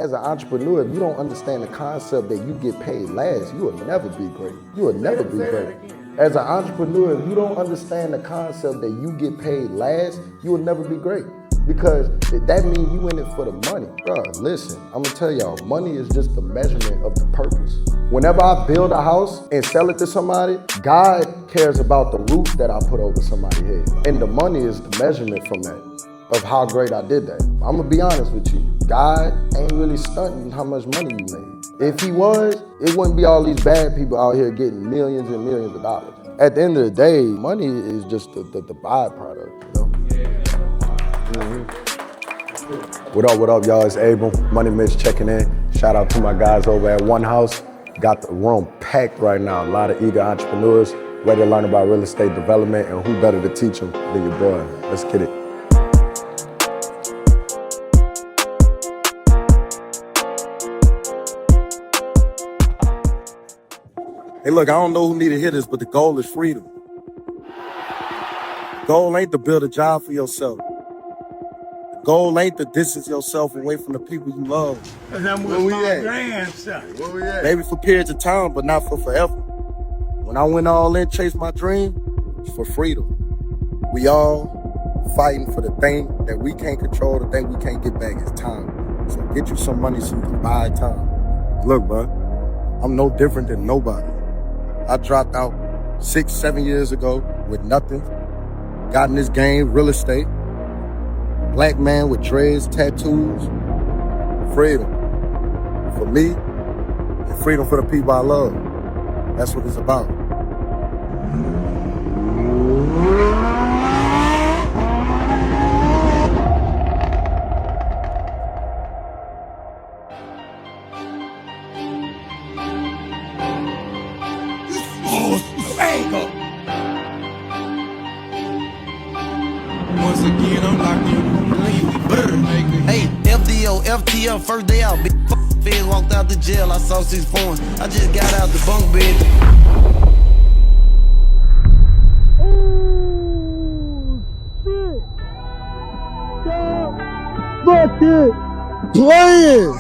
As an entrepreneur, if you don't understand the concept that you get paid last, you will never be great. You will never be great. As an entrepreneur, if you don't understand the concept that you get paid last, you will never be great. Because that means you in it for the money. Bruh, listen, I'm gonna tell y'all, money is just the measurement of the purpose. Whenever I build a house and sell it to somebody, God cares about the roof that I put over somebody's head. And the money is the measurement from that, of how great I did that. I'm gonna be honest with you. God ain't really stunting how much money you made. If he was, it wouldn't be all these bad people out here getting millions and millions of dollars. At the end of the day, money is just the byproduct, you know? What up, y'all? It's Abram, Money Mitch checking in. Shout out to my guys over at One House. Got the room packed right now. A lot of eager entrepreneurs ready to learn about real estate development, and who better to teach them than your boy. Let's get it. Hey, look, I don't know who need to hear this, but the goal is freedom. The goal ain't to build a job for yourself. The goal ain't to distance yourself away from the people you love. Cause I'm with my grandson. Where we at? Maybe for periods of time, but not for forever. When I went all in, chased my dream, it's for freedom. We all fighting for the thing that we can't control, the thing we can't get back is time. So get you some money so you can buy time. Look, bro, I'm no different than nobody. I dropped out 6-7 years ago with nothing. Got in this game, real estate. Black man with dreads, tattoos. Freedom. For me, and freedom for the people I love. That's what it's about. Once again, I'm locked in. Hey, FDO, FTL, first day out. Big feds walked out the jail. I saw 6 foreign. I just got out the bunk bed. Fuck it! Playing!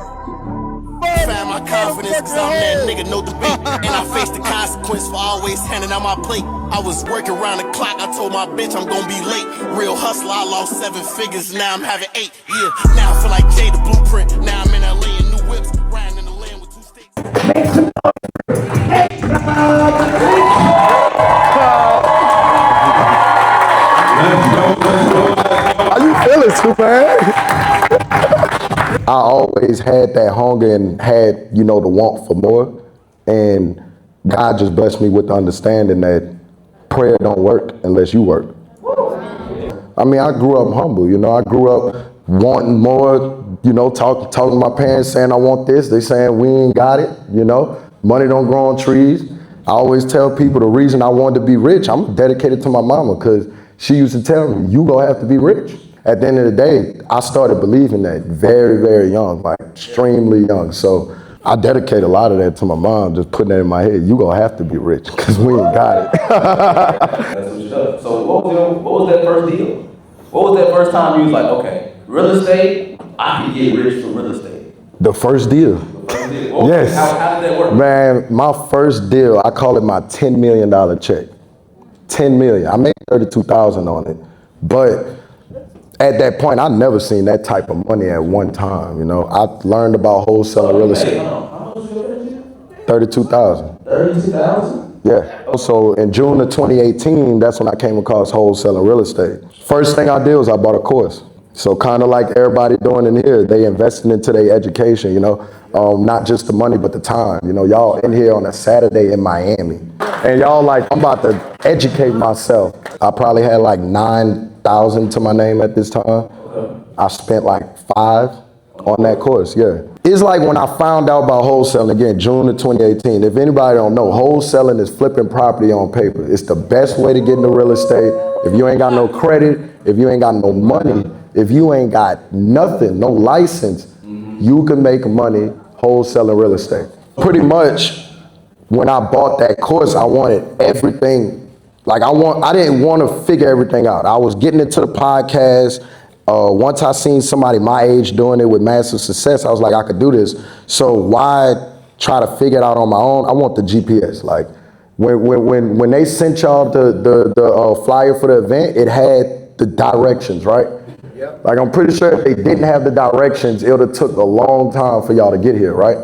Find my confidence cause I'm that nigga, no debate. And I face the consequence for always handing out my plate. I was working around the clock, I told my bitch I'm gonna be late. Real hustler, I lost 7 figures, now I'm having 8. Yeah, now I feel like Jay the Blueprint. Now I'm in LA in new whips, riding in the land with 2 sticks. How you feeling, Superman? I always had that hunger and had, the want for more. And God just blessed me with the understanding that prayer don't work unless you work. I mean, I grew up humble, I grew up wanting more, talking to my parents saying I want this. They saying we ain't got it, money don't grow on trees. I always tell people the reason I wanted to be rich, I'm dedicated to my mama because she used to tell me, you gonna have to be rich. At the end of the day, I started believing that very, very young, like extremely young. So I dedicate a lot of that to my mom, just putting that in my head. You gonna have to be rich because we ain't got it. That's what you do. So what was that first deal? What was that first time you was like, okay, real estate, I can get rich from real estate? The first deal. Yes. How did that work? Man, my first deal, I call it my $10 million check. 10 million. I made 32,000 on it. But at that point, I never seen that type of money at one time, I learned about wholesaling real estate. How much was your first deal? 32,000. 32,000? Yeah. So in June of 2018, that's when I came across wholesaling real estate. First thing I did was I bought a course. So kind of like everybody doing in here, they invested into their education, not just the money, but the time. Y'all in here on a Saturday in Miami. And y'all like, I'm about to educate myself. I probably had like 9,000 to my name at this time. I spent like 5 on that course, yeah. It's like when I found out about wholesaling, again, June of 2018. If anybody don't know, wholesaling is flipping property on paper. It's the best way to get into real estate. If you ain't got no credit, if you ain't got no money, if you ain't got nothing, no license, you can make money wholesaling real estate. Pretty much, when I bought that course, I wanted everything. Like I didn't want to figure everything out. I was getting into the podcast. Once I seen somebody my age doing it with massive success, I was like, I could do this. So why try to figure it out on my own? I want the GPS. Like when they sent y'all the flyer for the event, it had the directions, right? Yep. Like I'm pretty sure if they didn't have the directions, it would have took a long time for y'all to get here, right?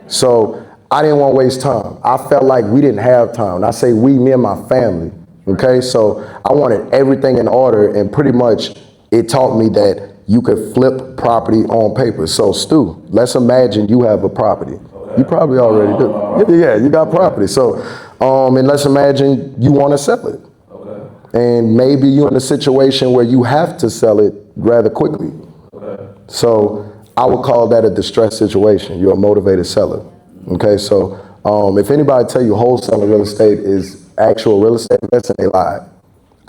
So I didn't want to waste time. I felt like we didn't have time. And I say we, me and my family. Okay, so I wanted everything in order, and pretty much it taught me that you could flip property on paper. So Stu, let's imagine you have a property. Okay. You probably already do. Yeah, you got property. So, and let's imagine you want to sell it. Okay. And maybe you're in a situation where you have to sell it rather quickly. Okay. So I would call that a distressed situation. You're a motivated seller. Okay, so if anybody tell you wholesaling real estate is actual real estate investing, they lied.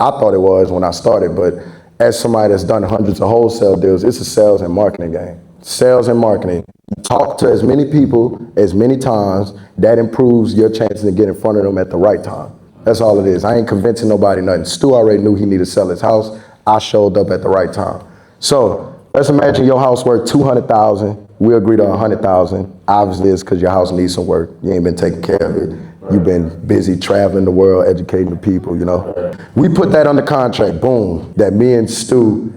I thought it was when I started, but as somebody that's done hundreds of wholesale deals, it's a sales and marketing game. Sales and marketing. You talk to as many people as many times, that improves your chances to get in front of them at the right time. That's all it is. I ain't convincing nobody nothing. Stu already knew he needed to sell his house. I showed up at the right time. So let's imagine your house worth $200,000. We agree to $100,000. Obviously, it's because your house needs some work. You ain't been taking care of it. You've been busy traveling the world, educating the people, you know. We put that under contract, boom, that me and Stu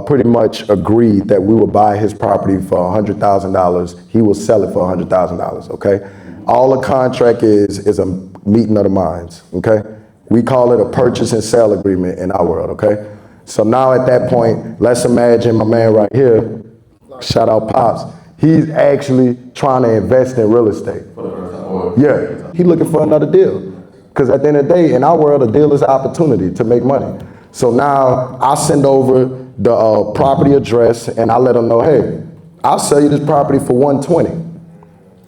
pretty much agreed that we would buy his property for $100,000. He will sell it for $100,000, okay? All the contract is a meeting of the minds, okay? We call it a purchase and sale agreement in our world, okay? So now at that point, let's imagine my man right here, shout out Pops, he's actually trying to invest in real estate. Yeah, he's looking for another deal. Because at the end of the day, in our world, a deal is an opportunity to make money. So now I send over the property address and I let him know, hey, I'll sell you this property for $120.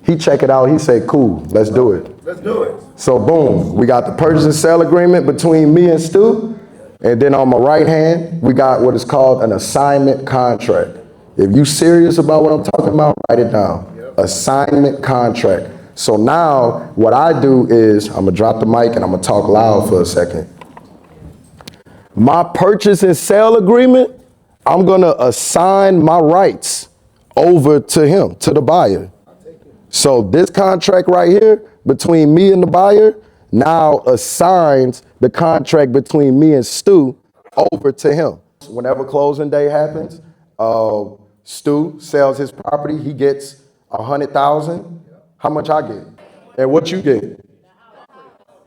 He check it out, he say, cool, let's do it. Let's do it. So boom, we got the purchase and sale agreement between me and Stu. And then on my right hand, we got what is called an assignment contract. If you serious about what I'm talking about, write it down. Yep. Assignment contract. So now what I do is I'm gonna drop the mic and I'm gonna talk loud for a second. My purchase and sale agreement, I'm gonna assign my rights over to him, to the buyer. So this contract right here between me and the buyer now assigns the contract between me and Stu over to him. Whenever closing day happens, Stu sells his property, he gets $100,000. How much I get? And what you get?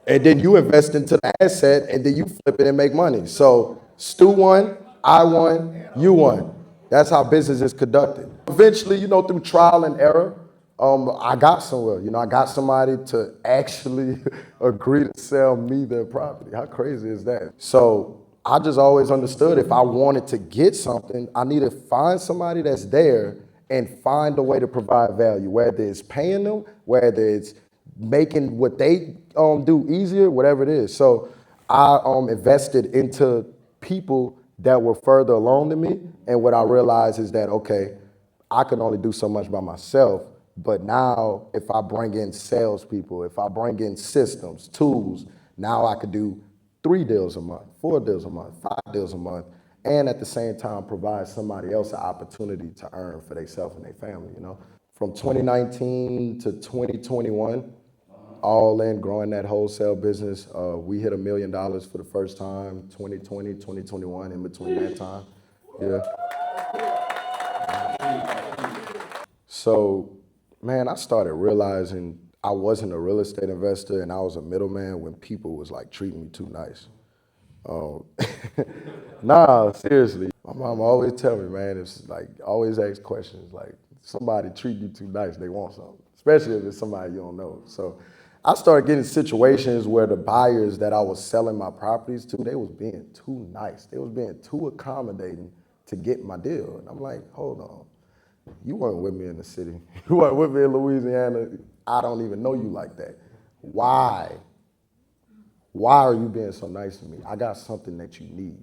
And then you invest into the asset and then you flip it and make money. So Stu won, I won, you won. That's how business is conducted. Eventually, you know, through trial and error, I got somewhere. You know, I got somebody to actually agree to sell me their property. How crazy is that? So I just always understood if I wanted to get something, I need to find somebody that's there and find a way to provide value, whether it's paying them, whether it's making what they do easier, whatever it is. So I invested into people that were further along than me. And what I realized is that, okay, I can only do so much by myself. But now if I bring in salespeople, if I bring in systems, tools, now I could do 3 deals a month, 4 deals a month, 5 deals a month, and at the same time provide somebody else an opportunity to earn for themselves and their family, you know. From 2019 to 2021, all in growing that wholesale business, we hit $1 million for the first time, 2020, 2021, in between that time, yeah. So, man, I started realizing I wasn't a real estate investor and I was a middleman when people was like treating me too nice. Nah, seriously. My mom always tell me, man, it's like, always ask questions. Like, somebody treat you too nice, they want something, especially if it's somebody you don't know. So I started getting situations where the buyers that I was selling my properties to, they was being too nice. They was being too accommodating to get my deal. And I'm like, hold on. You weren't with me in the city. You weren't with me in Louisiana. I don't even know you like that. Why? Why are you being so nice to me? I got something that you need.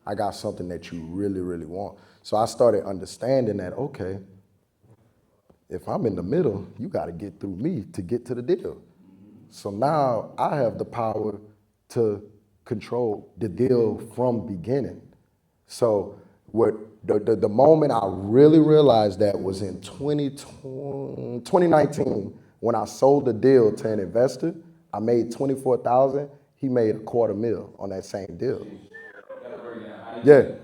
I got something that you really, really want. So I started understanding that, okay, if I'm in the middle, you got to get through me to get to the deal. So now I have the power to control the deal from beginning. So What the moment I really realized that was in 2019 when I sold the deal to an investor. I made 24,000. He made a quarter mil on that same deal. Yeah,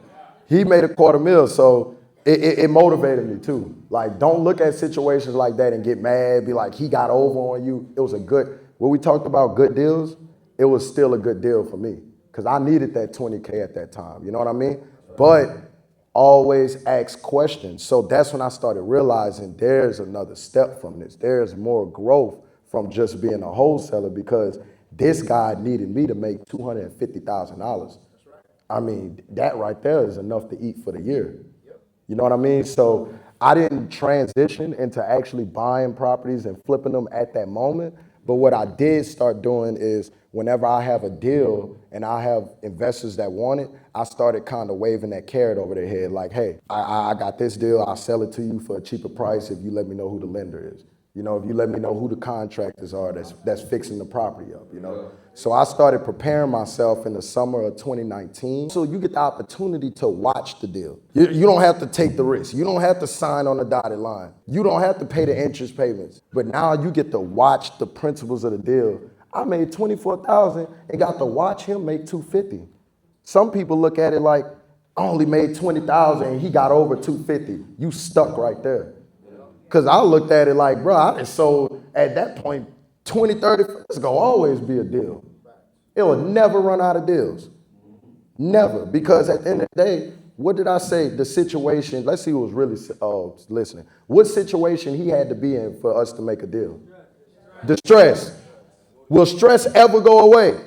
he made a quarter mil, so it motivated me too. Like, don't look at situations like that and get mad, be like, he got over on you. It was a good, when we talked about good deals, it was still a good deal for me because I needed that 20K at that time, you know what I mean? But always ask questions. So that's when I started realizing there's another step from this. There's more growth from just being a wholesaler because this guy needed me to make $250,000. I mean, that right there is enough to eat for the year. You know what I mean? So I didn't transition into actually buying properties and flipping them at that moment. But what I did start doing is whenever I have a deal and I have investors that want it, I started kind of waving that carrot over their head like, hey, I got this deal. I'll sell it to you for a cheaper price if you let me know who the lender is. You know, if you let me know who the contractors are that's fixing the property up, you know. So I started preparing myself in the summer of 2019. So you get the opportunity to watch the deal. You don't have to take the risk. You don't have to sign on the dotted line. You don't have to pay the interest payments. But now you get to watch the principles of the deal. I made 24,000 and got to watch him make 250. Some people look at it like, I only made 20,000 and he got over 250. You stuck right there. Because I looked at it like, bro, I just sold at that point 20, 30, it's going to always be a deal. It will never run out of deals. Never. Because at the end of the day, what did I say? The situation, let's see who was really listening. What situation he had to be in for us to make a deal? Distress. Will stress ever go away?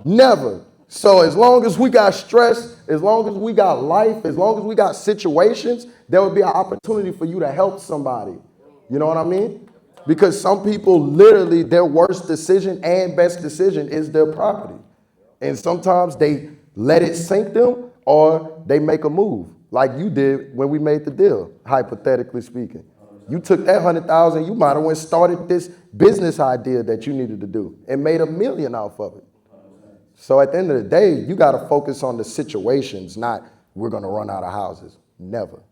Never. So as long as we got stress, as long as we got life, as long as we got situations, there will be an opportunity for you to help somebody. You know what I mean? Because some people literally, their worst decision and best decision is their property. And sometimes they let it sink them or they make a move like you did when we made the deal, hypothetically speaking. You took that 100,000, you might have went started this business idea that you needed to do and made $1 million off of it. So at the end of the day, you got to focus on the situations, not we're going to run out of houses. Never.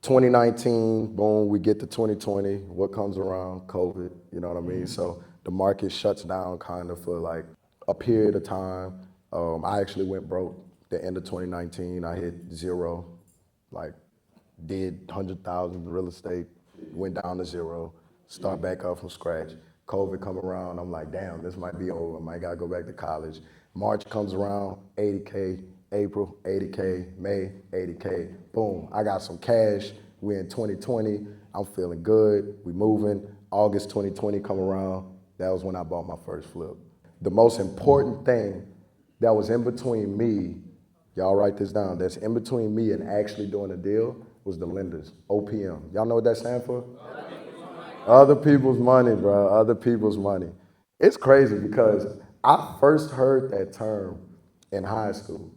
2019, boom, we get to 2020. What comes around? COVID, you know what I mean? So the market shuts down kind of for like a period of time. I actually went broke the end of 2019. I hit zero, like did 100,000 real estate, went down to zero, start back up from scratch. COVID come around, I'm like, damn, this might be over. I might gotta go back to college. March comes around, 80K, April, 80K, May, 80K, boom. I got some cash, we're in 2020, I'm feeling good, we moving. August 2020 come around, that was when I bought my first flip. The most important thing that was in between me, y'all write this down, that's in between me and actually doing a deal was the lenders, OPM. Y'all know what that stands for? Other people's money, bro, other people's money. It's crazy because I first heard that term in high school.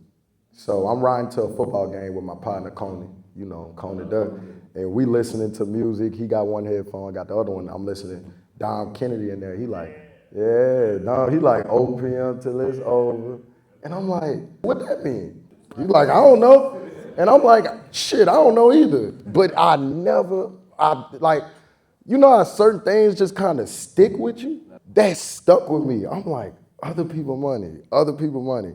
So I'm riding to a football game with my partner, Coney, you know, Coney Duck, and we listening to music. He got one headphone, I got the other one, I'm listening. Dom Kennedy in there, he like, yeah, no, he like OPM till it's over. And I'm like, what that mean? He's like, I don't know. And I'm like, shit, I don't know either. But I like, you know how certain things just kind of stick with you? That stuck with me. I'm like, other people money, other people money.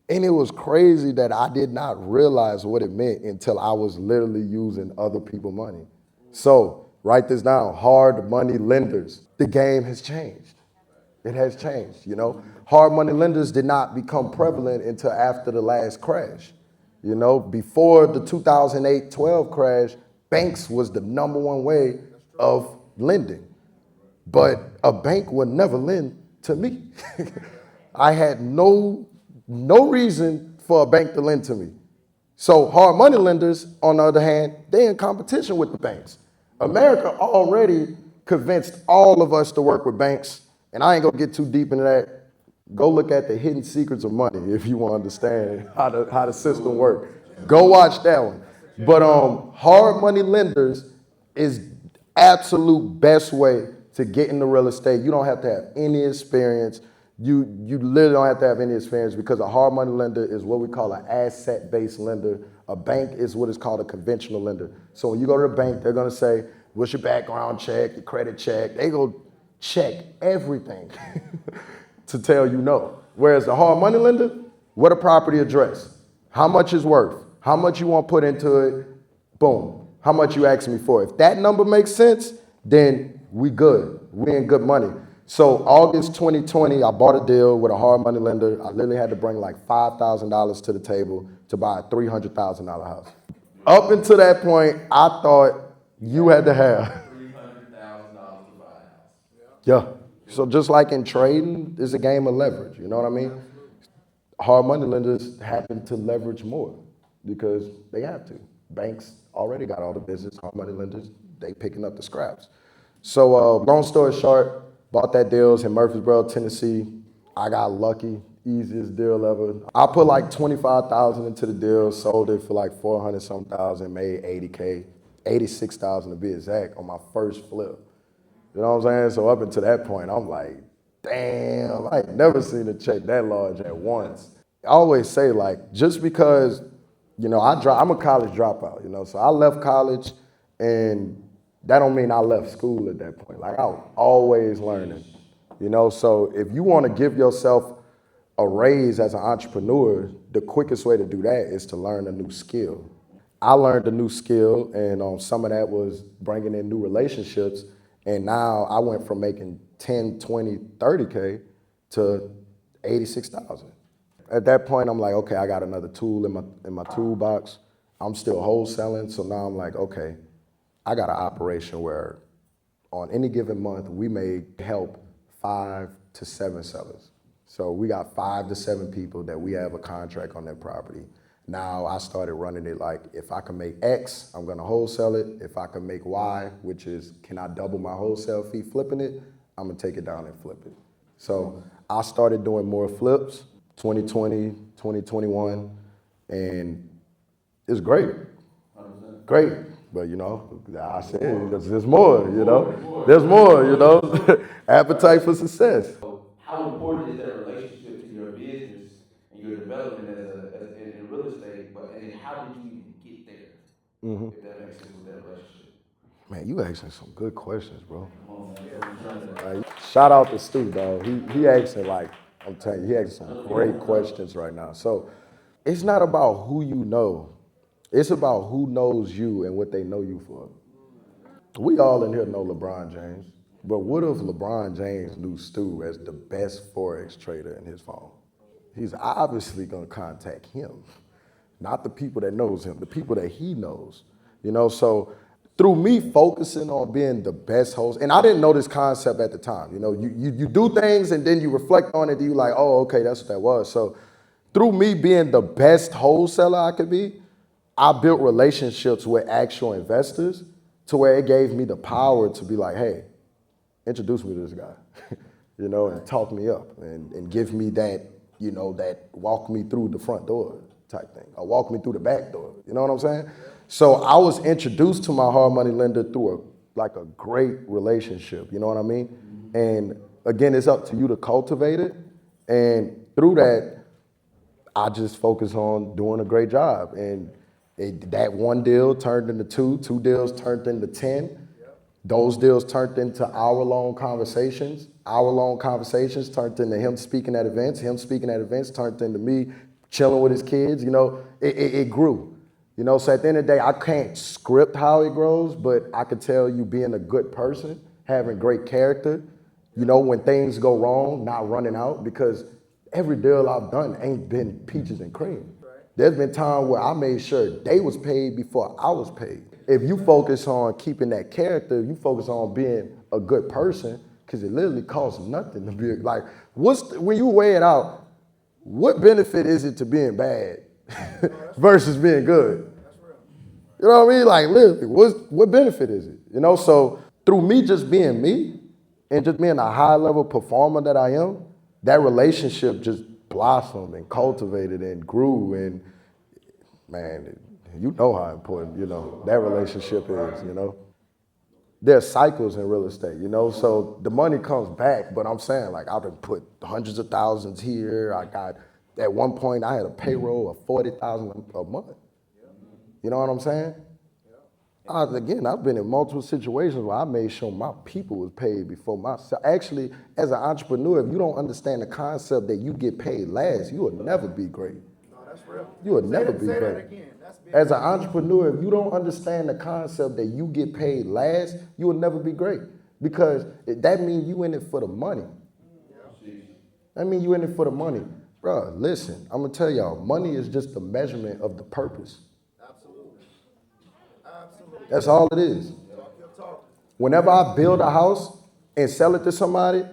And it was crazy that I did not realize what it meant until I was literally using other people money. So write this down, hard money lenders. The game has changed. It has changed, you know. Hard money lenders did not become prevalent until after the last crash. You know, before the 2008-12 crash, banks was the number one way of lending. But a bank would never lend to me. I had no reason for a bank to lend to me. So hard money lenders, on the other hand, they're in competition with the banks. America already convinced all of us to work with banks, and I ain't gonna get too deep into that. Go look at the hidden secrets of money if you want to understand how the system works. Go watch that one. But hard money lenders is absolute best way to get into real estate. You don't have to have any experience. You literally don't have to have any experience because a hard money lender is what we call an asset-based lender. A bank is what is called a conventional lender. So when you go to the bank, they're gonna say, what's your background check, your credit check? They go check everything to tell you no. Whereas the hard money lender, what a property address, how much it's worth, how much you want put into it, boom, how much you ask me for. If that number makes sense, then we good, we in good money. So August 2020, I bought a deal with a hard money lender. I literally had to bring like $5,000 to the table to buy a $300,000 house. Up until that point, I thought you had to have $300,000 to buy a house. yeah. So just like in trading, it's a game of leverage. You know what I mean? Hard money lenders happen to leverage more because they have to. Banks already got all the business. Hard money lenders, they picking up the scraps. So long story short, bought that deals in Murfreesboro, Tennessee. I got lucky, easiest deal ever. I put like 25,000 into the deal, sold it for like 400 some thousand, made 80K, 86,000 to be exact on my first flip. You know what I'm saying? So up until that point, I'm like, damn, I ain't never seen a check that large at once. I always say like, just because, you know, I'm a college dropout, you know, so I left college and that don't mean I left school at that point. Like I was always learning, you know, so if you want to give yourself a raise as an entrepreneur, the quickest way to do that is to learn a new skill. I learned a new skill and some of that was bringing in new relationships. And now I went from making 10, 20, 30K to 86,000. At that point, I'm like, okay, I got another tool in my toolbox. I'm still wholesaling, so now I'm like, okay, I got an operation where on any given month, we may help 5 to 7 sellers. So we got 5 to 7 people that we have a contract on their property. Now I started running it like, if I can make X, I'm gonna wholesale it. If I can make Y, which is, can I double my wholesale fee flipping it? I'm gonna take it down and flip it. So I started doing more flips, 2020, 2021, and it's great. Great, but you know, I said, there's more, you know? There's more, you know? Appetite for success. How important is that relationship to your business and your development in real estate? And how did you even get there? If that makes sense with that relationship. Man, you asking some good questions, bro. Shout out to Stu, dog. He asking like, I'm telling you, he asking some great questions right now. So it's not about who you know. It's about who knows you and what they know you for. We all in here know LeBron James, but what if LeBron James knew Stu as the best Forex trader in his phone? He's obviously gonna contact him, not the people that knows him, the people that he knows. You know, so through me focusing on being the best host, and I didn't know this concept at the time. You know, you do things and then you reflect on it and you like, oh, okay, that's what that was. So through me being the best wholesaler I could be, I built relationships with actual investors to where it gave me the power to be like, hey, introduce me to this guy, you know, and talk me up and give me that, you know, that walk me through the front door type thing, or walk me through the back door, you know what I'm saying? So I was introduced to my hard money lender through a great relationship, you know what I mean? And again, it's up to you to cultivate it. And through that, I just focus on doing a great job. And that one deal turned into 2 deals turned into 10. Those deals turned into hour-long conversations. Hour-long conversations turned into him speaking at events. Him speaking at events turned into me chilling with his kids. You know, it grew. You know, so at the end of the day, I can't script how it grows, but I could tell you being a good person, having great character, you know, when things go wrong, not running out, because every deal I've done ain't been peaches and cream. There's been times where I made sure they was paid before I was paid. If you focus on keeping that character, you focus on being a good person, because it literally costs nothing to be like, when you weigh it out, what benefit is it to being bad versus being good? You know what I mean? Like literally, what benefit is it? You know, so through me just being me and just being a high level performer that I am, that relationship just blossomed and cultivated and grew. And man, you know how important, you know, that relationship is, you know. There's cycles in real estate, you know, so the money comes back, but I'm saying like I've been put hundreds of thousands here. At one point I had a payroll of $40,000 a month. You know what I'm saying? Again, I've been in multiple situations where I made sure my people was paid before myself. Actually, as an entrepreneur, if you don't understand the concept that you get paid last, you will never be great. No, that's real. You will never be Say great. that again. That's big. As an entrepreneur, if you don't understand the concept that you get paid last, you will never be great. Because that means you in it for the money. That means you in it for the money. Bruh, listen, I'm gonna tell y'all, money is just the measurement of the purpose. Absolutely. Absolutely. That's all it is. Talk your talk. Whenever I build a house and sell it to somebody,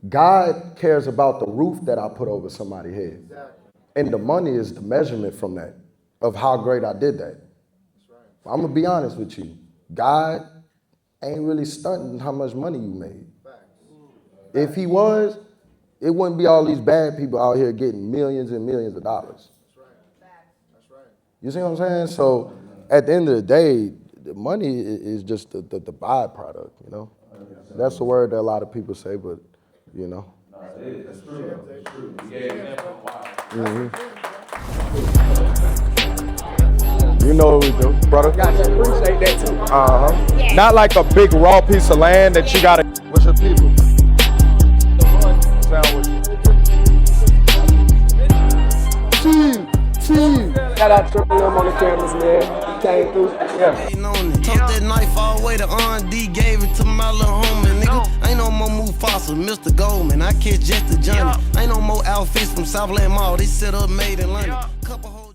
God cares about the roof that I put over somebody's head. Exactly. And the money is the measurement from that, of how great I did that. That's right. I'm gonna be honest with you. God ain't really stunting how much money you made. Facts. If he was, it wouldn't be all these bad people out here getting millions and millions of dollars. That's right. That's right. You see what I'm saying? So at the end of the day, the money is just the byproduct, you know? That's the word that a lot of people say, but, you know. No, it is. That's true. That's true. You gave an example. Wow. You know what we do, brother. Gotcha, appreciate that too. Uh-huh. Not like a big raw piece of land that you gotta. What's your people? Shout out to them on the cameras, man. He came through. Yeah. Took that knife all the way to R&D, gave it to my little homie, nigga. Ain't no more Mufasa, Mr. Goldman. I catch just the Johnny. Ain't no more outfits from Southland Mall. They set up made in London. Couple